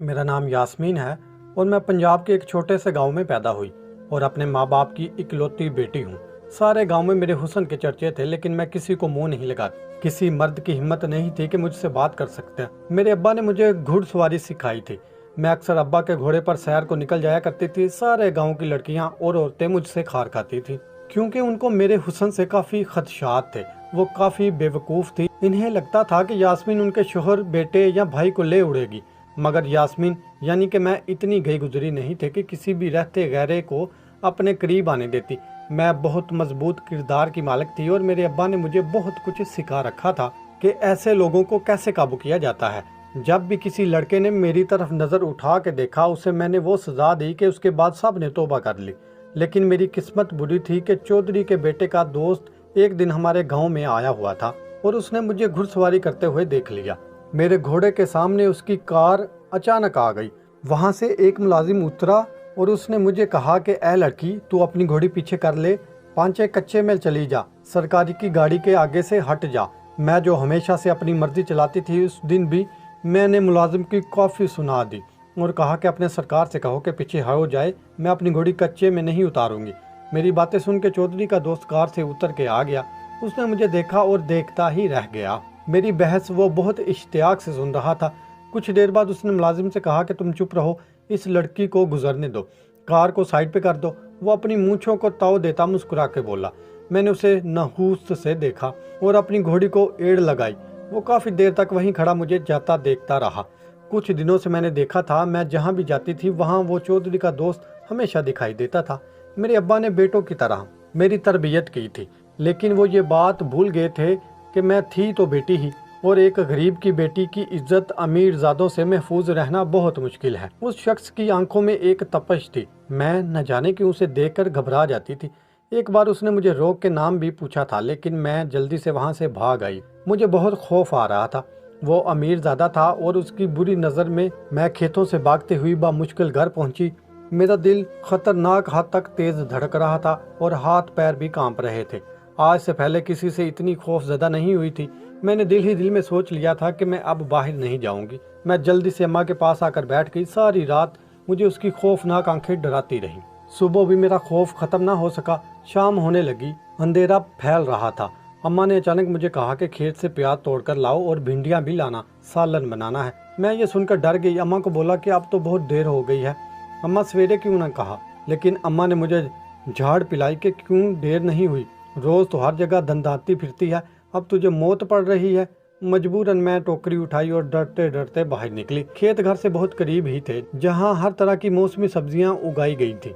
मेरा नाम यास्मीन है और मैं पंजाब के एक छोटे से गांव में पैदा हुई और अपने माँ बाप की इकलौती बेटी हूँ। सारे गांव में मेरे हुस्न के चर्चे थे, लेकिन मैं किसी को मुंह नहीं लगा। किसी मर्द की हिम्मत नहीं थी कि मुझसे बात कर सकते हैं। मेरे अब्बा ने मुझे घुड़सवारी सिखाई थी। मैं अक्सर अब्बा के घोड़े पर सैर को निकल जाया करती थी। सारे गाँव की लड़कियाँ और औरतें मुझसे खार खाती थी, क्योंकि उनको मेरे हुस्न से काफ़ी खदशात थे। वो काफ़ी बेवकूफ़ थी। इन्हें लगता था कि यास्मीन उनके शोहर, बेटे या भाई को ले उड़ेगी, मगर यास्मीन यानी कि मैं इतनी गई गुजरी नहीं थे कि किसी भी रहते गहरे को अपने करीब आने देती। मैं बहुत मजबूत किरदार की मालिक थी और मेरे अब्बा ने मुझे बहुत कुछ सिखा रखा था कि ऐसे लोगों को कैसे काबू किया जाता है। जब भी किसी लड़के ने मेरी तरफ नज़र उठा के देखा, उसे मैंने वो सज़ा दी कि उसके बाद सब ने तौबा कर ली। लेकिन मेरी किस्मत बुरी थी कि चौधरी के बेटे का दोस्त एक दिन हमारे गाँव में आया हुआ था और उसने मुझे घुड़सवारी करते हुए देख लिया। मेरे घोड़े के सामने उसकी कार अचानक आ गई। वहां से एक मुलाजिम उतरा और उसने मुझे कहा कि ए लड़की, तू अपनी घोड़ी पीछे कर ले, 5 कच्चे में चली जा, सरकारी की गाड़ी के आगे से हट जा। मैं जो हमेशा से अपनी मर्जी चलाती थी, उस दिन भी मैंने मुलाजिम की काफ़ी सुना दी और कहा कि अपने सरकार से कहो कि पीछे हो जाए, मैं अपनी घोड़ी कच्चे में नहीं उतारूंगी। मेरी बातें सुन के चौधरी का दोस्त कार से उतर के आ गया। उसने मुझे देखा और देखता ही रह गया। मेरी बहस वो बहुत इश्तियाक से सुन रहा था। कुछ देर बाद उसने मुलाजिम से कहा कि तुम चुप रहो, इस लड़की को गुजरने दो, कार को साइड पे कर दो। वो अपनी मूंछों को ताव देता मुस्कुरा के बोला। मैंने उसे नहूस से देखा और अपनी घोड़ी को एड़ लगाई। वो काफ़ी देर तक वहीं खड़ा मुझे जाता देखता रहा। कुछ दिनों से मैंने देखा था, मैं जहाँ भी जाती थी वहाँ वो चौधरी का दोस्त हमेशा दिखाई देता था। मेरे अब्बा ने बेटों की तरह मेरी तरबियत की थी, लेकिन वो ये बात भूल गए थे कि मैं थी तो बेटी ही, और एक गरीब की बेटी की इज्जत अमीर ज़ादों से महफूज रहना बहुत मुश्किल है। उस शख्स की आंखों में एक तपश थी। मैं न जाने क्यों उसे देखकर घबरा जाती थी। एक बार उसने मुझे रोक के नाम भी पूछा था, लेकिन मैं जल्दी से वहां से भाग आई। मुझे बहुत खौफ आ रहा था। वो अमीर ज़ादा था और उसकी बुरी नज़र में मैं खेतों से भागते हुई मुश्किल घर पहुंची। मेरा दिल खतरनाक हद तक तेज धड़क रहा था और हाथ पैर भी कांप रहे थे। आज से पहले किसी से इतनी खौफजदा नहीं हुई थी। मैंने दिल ही दिल में सोच लिया था कि मैं अब बाहर नहीं जाऊंगी। मैं जल्दी से अम्मा के पास आकर बैठ गई। सारी रात मुझे उसकी खौफनाक आंखें डराती रहीं। सुबह भी मेरा खौफ खत्म ना हो सका। शाम होने लगी, अंधेरा फैल रहा था। अम्मा ने अचानक मुझे कहा कि खेत से प्याज तोड़कर लाओ और भिंडियां भी लाना, सालन बनाना है। मैं ये सुनकर डर गई। अम्मा को बोला कि अब तो बहुत देर हो गई है, अम्मा सवेरे क्यों ना कहा। लेकिन अम्मा ने मुझे झाड़ पिलाई कि क्यों देर नहीं हुई, रोज तो हर जगह दंदाती फिरती है, अब तुझे मौत पड़ रही है। मजबूरन मैं टोकरी उठाई और डरते डरते बाहर निकली। खेत घर से बहुत करीब ही थे, जहाँ हर तरह की मौसमी सब्जियां उगाई गई थी।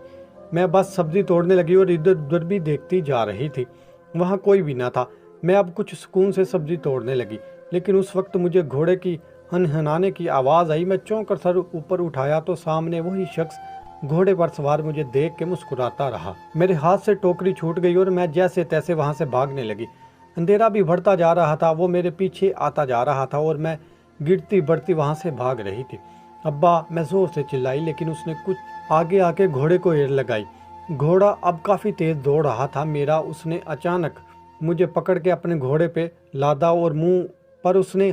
मैं बस सब्जी तोड़ने लगी और इधर उधर भी देखती जा रही थी। वहाँ कोई भी ना था। मैं अब कुछ सुकून से सब्जी तोड़ने लगी, लेकिन उस वक्त मुझे घोड़े की हनहनाने की आवाज़ आई। मैं चौंक कर सर ऊपर उठाया तो सामने वही शख्स घोड़े पर सवार मुझे देख के मुस्कुराता रहा। मेरे हाथ से टोकरी छूट गई और मैं जैसे तैसे वहां से भागने लगी। अंधेरा भी बढ़ता जा रहा था। वो मेरे पीछे आता जा रहा था और मैं गिरती बढ़ती वहां से भाग रही थी। अब्बा, मैं जोर से चिल्लाई, लेकिन उसने कुछ आगे आके घोड़े को एड़ लगाई। घोड़ा अब काफ़ी तेज दौड़ रहा था मेरा। उसने अचानक मुझे पकड़ के अपने घोड़े पे लादा और मुंह उसने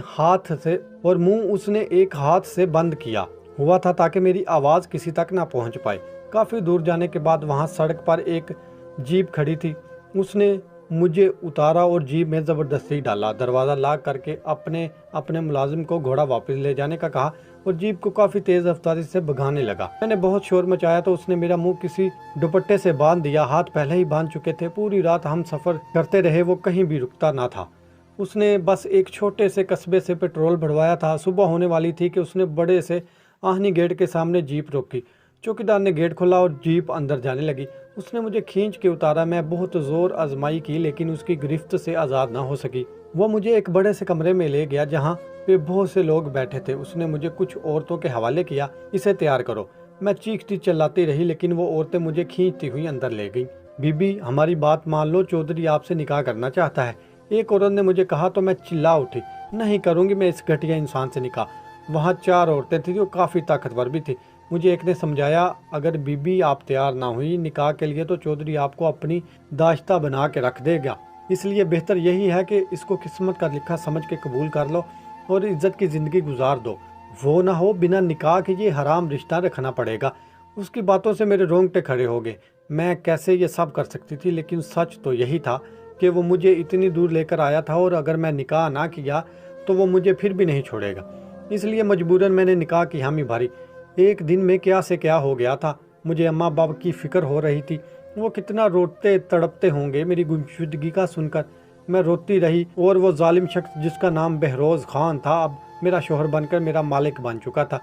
एक हाथ से बंद किया हुआ था ताकि मेरी आवाज़ किसी तक ना पहुंच पाए। काफ़ी दूर जाने के बाद वहां सड़क पर एक जीप खड़ी थी। उसने मुझे उतारा और जीप में ज़बरदस्ती डाला। दरवाज़ा लॉक करके अपने मुलाजिम को घोड़ा वापस ले जाने का कहा और जीप को काफ़ी तेज़ रफ्तारी से भगाने लगा। मैंने बहुत शोर मचाया तो उसने मेरा मुंह किसी दुपट्टे से बांध दिया। हाथ पहले ही बांध चुके थे। पूरी रात हम सफ़र करते रहे, वो कहीं भी रुकता ना था। उसने बस एक छोटे से कस्बे से पेट्रोल भरवाया था। सुबह होने वाली थी कि उसने बड़े से आहनी गेट के सामने जीप रोकी। चौकीदार ने गेट खोला और जीप अंदर जाने लगी। उसने मुझे खींच के उतारा। मैं बहुत जोर आजमाई की, लेकिन उसकी गिरफ्त से आज़ाद ना हो सकी। वो मुझे एक बड़े से कमरे में ले गया जहाँ पे बहुत से लोग बैठे थे। उसने मुझे कुछ औरतों के हवाले किया, इसे तैयार करो। मैं चीखती चिल्लाती रही, लेकिन वो औरतें मुझे खींचती हुई अंदर ले गई। बीबी, हमारी बात मान लो, चौधरी आपसे निकाह करना चाहता है, एक औरत ने मुझे कहा। तो मैं चिल्ला उठी, नहीं करूँगी मैं इस घटिया इंसान से निकाह। वहाँ 4 औरतें थी जो काफ़ी ताकतवर भी थी। मुझे एक ने समझाया, अगर बीबी आप तैयार ना हुई निकाह के लिए तो चौधरी आपको अपनी दाश्ता बना के रख देगा, इसलिए बेहतर यही है कि इसको किस्मत का लिखा समझ के कबूल कर लो और इज्जत की ज़िंदगी गुजार दो। وہ نہ ہو بنا نکاح کے یہ حرام رشتہ رکھنا پڑے گا۔ اس کی باتوں سے میرے رونگٹے کھڑے ہو گئے۔ میں کیسے یہ سب کر سکتی تھی، لیکن سچ تو یہی تھا کہ وہ مجھے اتنی دور لے کر آیا تھا، اور اگر میں نکاح نہ کیا تو وہ مجھے پھر بھی نہیں چھوڑے گا۔ اس لیے مجبوراً میں نے نکاح کی حامی بھری۔ ایک دن میں کیا سے کیا ہو گیا تھا۔ مجھے اماں باپ کی فکر ہو رہی تھی، وہ کتنا روتے تڑپتے ہوں گے میری گمشدگی کا سن کر۔ میں روتی رہی، اور وہ ظالم شخص جس کا نام بہروز خان تھا اب میرا شوہر بن کر میرا مالک بن چکا تھا۔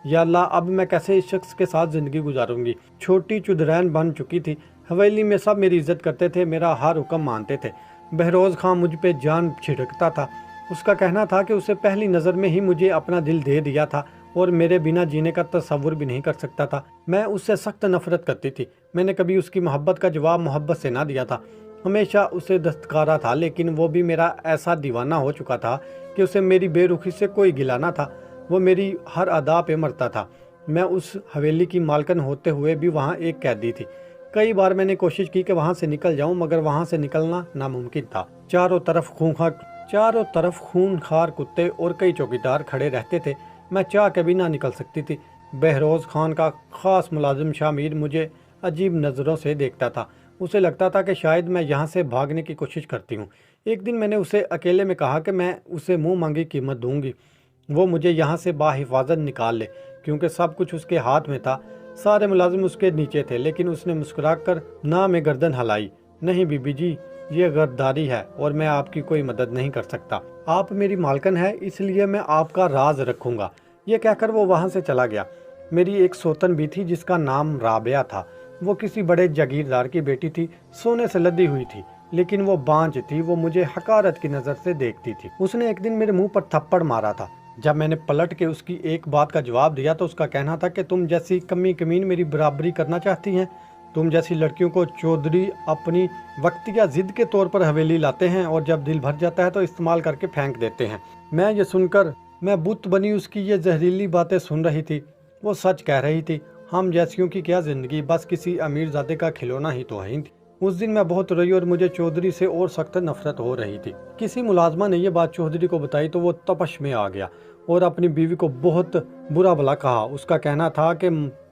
یا اللہ، اب میں کیسے اس شخص کے ساتھ زندگی گزاروں گی۔ چھوٹی چدرین بن چکی تھی، حویلی میں سب میری عزت کرتے تھے، میرا ہر حکم مانتے تھے۔ بہروز خان مجھ پہ جان چھڑکتا تھا۔ اس کا کہنا تھا کہ اسے پہلی نظر میں ہی مجھے اپنا دل دے دیا تھا، اور میرے بنا جینے کا تصور بھی نہیں کر سکتا تھا۔ میں اس سے سخت نفرت کرتی تھی۔ میں نے کبھی اس کی محبت کا جواب محبت سے نہ دیا تھا، ہمیشہ اسے دستکارا تھا، لیکن وہ بھی میرا ایسا دیوانہ ہو چکا تھا کہ اسے میری بے رخی سے کوئی گلہ نہ تھا۔ وہ میری ہر ادا پہ مرتا تھا۔ میں اس حویلی کی مالکن ہوتے ہوئے بھی وہاں ایک قیدی تھی۔ کئی بار میں نے کوشش کی کہ وہاں سے نکل جاؤں، مگر وہاں سے نکلنا ناممکن تھا۔ چاروں طرف خونخوار کتے اور کئی چوکیدار کھڑے رہتے تھے۔ میں چاہ کے بھی نہ نکل سکتی تھی۔ بہروز خان کا خاص ملازم شامیر مجھے عجیب نظروں سے دیکھتا تھا۔ اسے لگتا تھا کہ شاید میں یہاں سے بھاگنے کی کوشش کرتی ہوں۔ ایک دن میں نے اسے اکیلے میں کہا کہ میں اسے منہ مانگی قیمت دوں گی، وہ مجھے یہاں سے باحفاظت نکال لے، کیونکہ سب کچھ اس کے ہاتھ میں تھا۔ سارے ملازم اس کے نیچے تھے، لیکن اس نے مسکرا کر نہ میں گردن ہلائی۔ نہیں بی بی جی، یہ غداری ہے اور میں آپ کی کوئی مدد نہیں کر سکتا۔ آپ میری مالکن ہے، اس لیے میں آپ کا راز رکھوں گا۔ یہ کہہ کر وہ وہاں سے چلا گیا۔ میری ایک سوتن بھی تھی جس کا نام رابعہ تھا۔ وہ کسی بڑے جاگیردار کی بیٹی تھی، سونے سے لدی ہوئی تھی، لیکن وہ بانج تھی۔ وہ مجھے حقارت کی نظر سے دیکھتی تھی۔ اس نے ایک دن میرے منہ پر تھپڑ مارا تھا۔ جب میں نے پلٹ کے اس کی ایک بات کا جواب دیا تو اس کا کہنا تھا کہ تم جیسی کمی کمین میری برابری کرنا چاہتی ہیں؟ تم جیسی لڑکیوں کو چودھری اپنی وقتیہ ضد کے طور پر حویلی لاتے ہیں، اور جب دل بھر جاتا ہے تو استعمال کر کے پھینک دیتے ہیں۔ میں یہ سن کر میں بت بنی اس کی یہ زہریلی باتیں سن رہی تھی۔ وہ سچ کہہ رہی تھی۔ ہم جیسیوں کی کیا زندگی، بس کسی امیر زادے کا کھلونا ہی تو ہے۔ اس دن میں بہت روئی اور مجھے چودھری سے اور سخت نفرت ہو رہی تھی۔ کسی ملازمہ نے یہ بات چودھری کو بتائی تو وہ تپش میں آ گیا اور اپنی بیوی کو بہت برا بھلا کہا۔ اس کا کہنا تھا کہ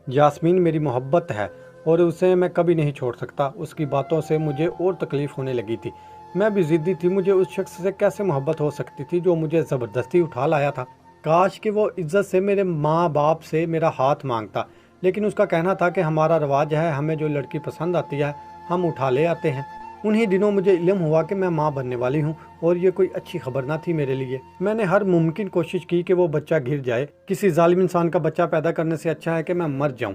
یاسمین میری محبت ہے اور اسے میں کبھی نہیں چھوڑ سکتا۔ اس کی باتوں سے مجھے اور تکلیف ہونے لگی تھی۔ میں بھی ضدی تھی۔ مجھے اس شخص سے کیسے محبت ہو سکتی تھی جو مجھے زبردستی اٹھا لایا تھا؟ کاش کہ وہ عزت سے میرے ماں باپ سے میرا ہاتھ مانگتا، لیکن اس کا کہنا تھا کہ ہمارا رواج ہے، ہمیں جو لڑکی پسند آتی ہے ہم اٹھا لے آتے ہیں۔ انہی دنوں مجھے علم ہوا کہ میں ماں بننے والی ہوں، اور یہ کوئی اچھی خبر نہ تھی میرے لیے۔ میں نے ہر ممکن کوشش کی کہ وہ بچہ گر جائے۔ کسی ظالم انسان کا بچہ پیدا کرنے سے اچھا ہے کہ میں مر جاؤں۔